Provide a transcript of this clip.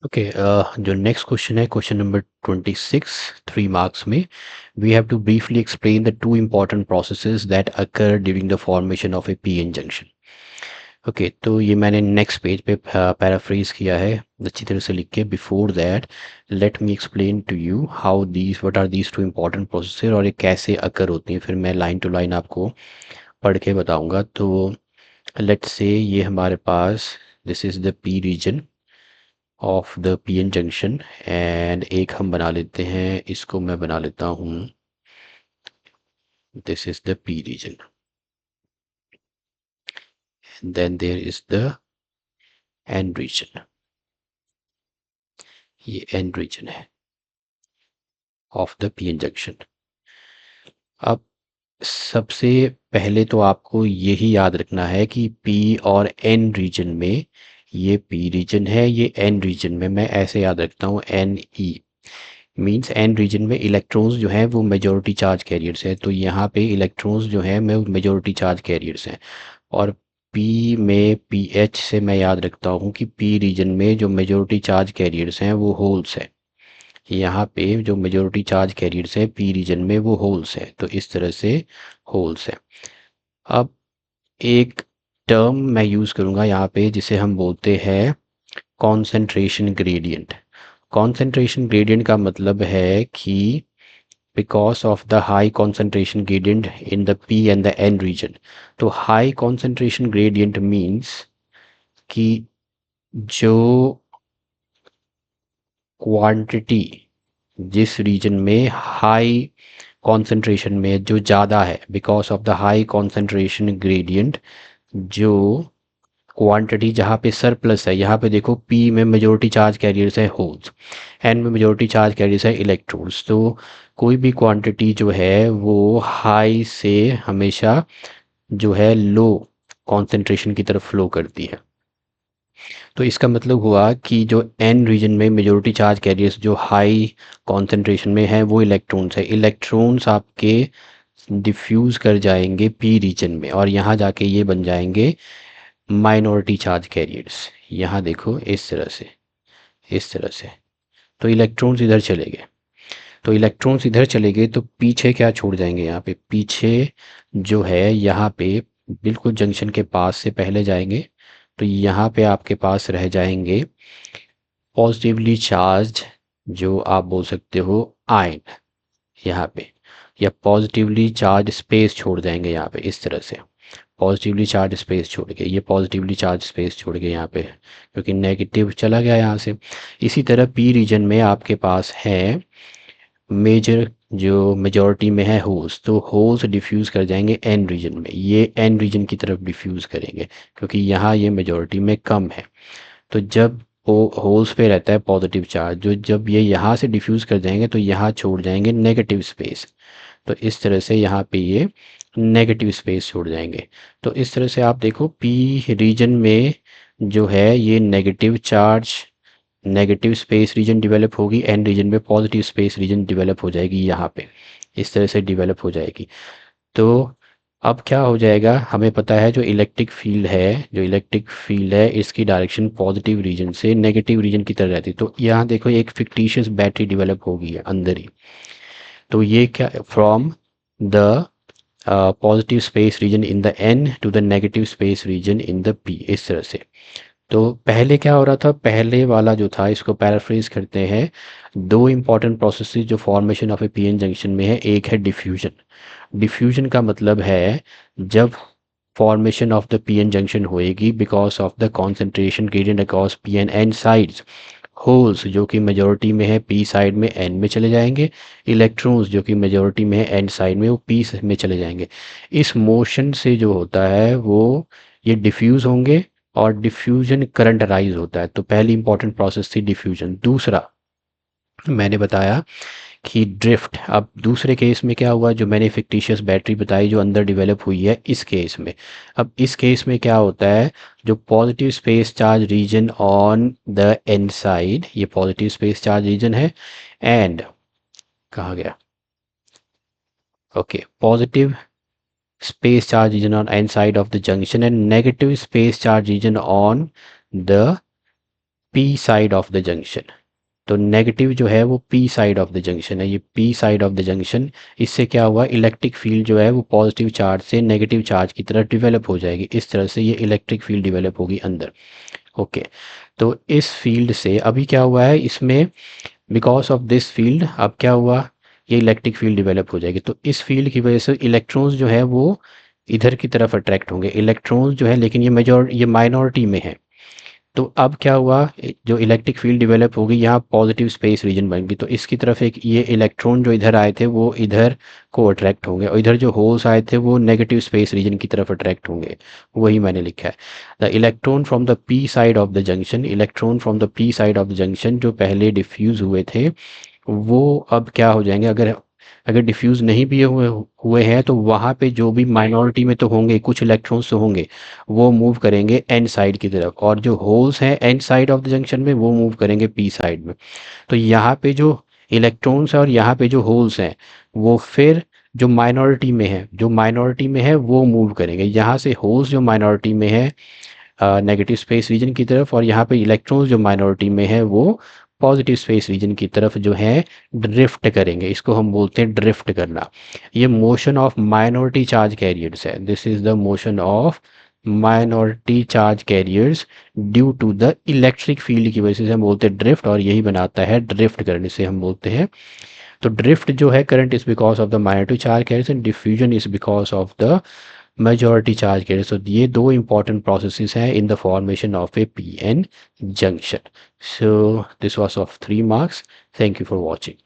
Okay जो next question है question number 26 3 marks में we have to briefly explain the two important processes that occur during the formation of a PN junction. Okay, तो ये मैंने next page पे paraphrase किया है अच्छी तरह से लिख के। Before that let me explain to you how these what are these two important processes और ये कैसे अकर होती हैं, फिर मैं लाइन टू लाइन आपको पढ़ के बताऊंगा। तो लेट्स से ये हमारे पास this is the P region of the PN junction and एक हम बना लेते हैं, इसको मैं बना लेता हूँ, this is the P region, then there is the N region, ये एन रीजन है ऑफ द पीएन जंक्शन। अब सबसे पहले तो आपको यही याद रखना है कि पी और एन रीजन में, ये पी रीजन है, ये एन रीजन में, मैं ऐसे याद रखता हूँ N E means N region में इलेक्ट्रॉन्स जो हैं वो मेजॉरिटी चार्ज कैरियर्स हैं, तो यहाँ पे इलेक्ट्रॉन्स जो हैं मैं मेजॉरिटी चार्ज कैरियर्स हैं। और पी में पी एच से मैं याद रखता हूँ कि पी रीजन में जो मेजॉरिटी चार्ज कैरियर्स हैं वो होल्स हैं। यहाँ पे जो मेजॉरिटी चार्ज कैरियर्स हैं पी रीजन में वो होल्स हैं, तो इस तरह से होल्स हैं। अब एक टर्म मैं यूज़ करूँगा यहाँ पे जिसे हम बोलते हैं कॉन्सेंट्रेशन ग्रेडियंट। कॉन्सेंट्रेशन ग्रेडियंट का मतलब है कि because of the high concentration gradient in the P and the N region। तो high concentration gradient means कि जो क्वांटिटी जिस रीजन में हाई कॉन्सेंट्रेशन में जो ज़्यादा है, because of the high concentration gradient, जो क्वांटिटी जहाँ पे सरप्लस है, यहाँ पे देखो पी में मेजोरिटी चार्ज कैरियर्स है होल्स, एन में मेजोरिटी चार्ज कैरियर्स है इलेक्ट्रॉन्स, तो कोई भी क्वांटिटी जो है वो हाई से हमेशा जो है लो कॉन्सेंट्रेशन की तरफ फ्लो करती है। तो इसका मतलब हुआ कि जो एन रीजन में मेजोरिटी चार्ज कैरियर्स जो हाई कॉन्सेंट्रेशन में है वो इलेक्ट्रॉन्स है, इलेक्ट्रॉन्स आपके डिफ्यूज़ कर जाएंगे पी रीजन में और यहाँ जाके ये बन जाएंगे माइनॉरिटी चार्ज कैरियर्स। यहाँ देखो इस तरह से, इस तरह से, तो इलेक्ट्रॉन्स इधर चले गए, तो इलेक्ट्रॉन्स इधर चले गए तो पीछे क्या छोड़ जाएंगे, यहाँ पे पीछे जो है यहाँ पे बिल्कुल जंक्शन के पास से पहले जाएंगे, तो यहाँ पे आपके पास रह जाएंगे पॉजिटिवली चार्ज, जो आप बोल सकते हो आयन यहाँ पे, या पॉजिटिवली चार्ज स्पेस छोड़ जाएंगे यहाँ पे इस तरह से, पॉजिटिवली चार्ज स्पेस छोड़ के, ये पॉजिटिवली चार्ज स्पेस छोड़ के यहाँ पे क्योंकि नेगेटिव चला गया यहाँ से। इसी तरह पी रीजन में आपके पास है मेजर जो मेजॉरिटी में है होल्स, तो होल्स डिफ्यूज़ कर जाएंगे एन रीजन में, ये एन रीजन की तरफ डिफ्यूज़ करेंगे क्योंकि यहाँ ये मेजॉरिटी में कम है। तो जब वो होल्स पे रहता है पॉजिटिव चार्ज, जो जब ये यहाँ से डिफ्यूज़ कर जाएंगे तो यहाँ छोड़ जाएंगे नेगेटिव स्पेस, तो इस तरह से यहाँ पे ये नेगेटिव स्पेस छोड़ जाएंगे। तो इस तरह से आप देखो पी रीजन में जो है ये negative charge, negative space region develop होगी, एन रीजन में पॉजिटिव स्पेस रीजन डेवलप हो जाएगी, यहाँ पे इस तरह से डेवलप हो जाएगी। तो अब क्या हो जाएगा, हमें पता है जो इलेक्ट्रिक फील्ड है, जो इलेक्ट्रिक फील्ड है इसकी डायरेक्शन पॉजिटिव रीजन से नेगेटिव रीजन की तरह रहती है, तो यहाँ देखो एक फिक्टिशियस बैटरी डेवलप होगी है अंदर ही। तो ये क्या, from the positive space region in the N to the negative space region in the P, इस तरह से। तो पहले क्या हो रहा था, पहले वाला जो था इसको पैराफ्रेज करते हैं, दो इंपॉर्टेंट प्रोसेसेस जो formation of a PN junction में है, एक है डिफ्यूजन। डिफ्यूजन का मतलब है जब formation of the PN junction होएगी because of the concentration gradient across P and N sides, holes जो कि मेजॉरिटी में है पी साइड में एन में चले जाएंगे, इलेक्ट्रॉन्स जो कि मेजॉरिटी में है एन साइड में वो पी में चले जाएंगे। इस मोशन से जो होता है वो ये डिफ्यूज़ होंगे और डिफ्यूजन करंट राइज होता है, तो पहली इंपॉर्टेंट प्रोसेस थी डिफ्यूजन। दूसरा मैंने बताया कि ड्रिफ्ट। अब दूसरे केस में क्या हुआ, जो मैंने फिक्टिशियस बैटरी बताई जो अंदर डेवलप हुई है इस केस में, अब इस केस में क्या होता है, जो positive space charge region on the N side, ये पॉजिटिव स्पेस चार्ज रीजन है, एंड कहा गया, okay, positive space charge region on n side of the junction and negative space charge region on the P side of the junction. तो negative जो है वो P side of the junction है, ये P side of the junction. इससे क्या हुआ, electric field जो है वो पॉजिटिव चार्ज से नेगेटिव चार्ज की तरह डिवेलप हो जाएगी। इस तरह से ये इलेक्ट्रिक फील्ड डिवेलप होगी अंदर। ओके, तो इस फील्ड से अभी क्या हुआ है इसमें, बिकॉज ऑफ दिस फील्ड अब क्या हुआ, ये इलेक्ट्रिक फील्ड डिवेलप हो जाएगी। तो इस फील्ड की वजह से इलेक्ट्रॉन्स जो है वो इधर की तरफ अट्रैक्ट होंगे। इलेक्ट्रॉन्स जो है, लेकिन ये माइनॉरिटी में है। तो अब क्या हुआ, जो इलेक्ट्रिक फील्ड डेवलप होगी यहाँ पॉजिटिव स्पेस रीजन बन गई। तो इसकी तरफ एक ये इलेक्ट्रॉन जो इधर आए थे वो इधर को अट्रैक्ट होंगे, और इधर जो होल्स आए थे वो नेगेटिव स्पेस रीजन की तरफ अट्रैक्ट होंगे। वही मैंने लिखा है, the electron from the P side of the junction, electron from the P side of the junction जो पहले डिफ्यूज हुए थे वो अब क्या हो जाएंगे, अगर अगर डिफ्यूज़ नहीं भी हुए हुए हैं तो वहाँ पे जो भी माइनॉरिटी में तो होंगे, कुछ इलेक्ट्रॉन्स तो होंगे, वो मूव करेंगे एन साइड की तरफ, और जो होल्स हैं N side of the junction में वो मूव करेंगे पी साइड में। तो यहाँ पे जो इलेक्ट्रॉन्स हैं और यहाँ पे जो होल्स हैं वो फिर जो माइनॉरिटी में है वो मूव करेंगे। यहाँ से होल्स जो माइनॉरिटी में है नेगेटिव स्पेस रीजन की तरफ, और यहाँ पे इलेक्ट्रॉन्स जो माइनॉरिटी में है वो पॉजिटिव स्पेस रीजन की तरफ जो है ड्रिफ्ट करेंगे। इसको हम बोलते हैं ड्रिफ्ट करना। ये motion of minority charge carriers है, this is the motion of minority charge carriers due to the electric field की वजह से हम बोलते हैं ड्रिफ्ट, और यही बनाता है ड्रिफ्ट करने से हम बोलते हैं। तो ड्रिफ्ट जो है current is because of the minority charge carriers, and diffusion is because of the majority charge carrier. So ये दो important processes हैं in the formation of a PN junction. So this was of 3 marks. Thank you for watching.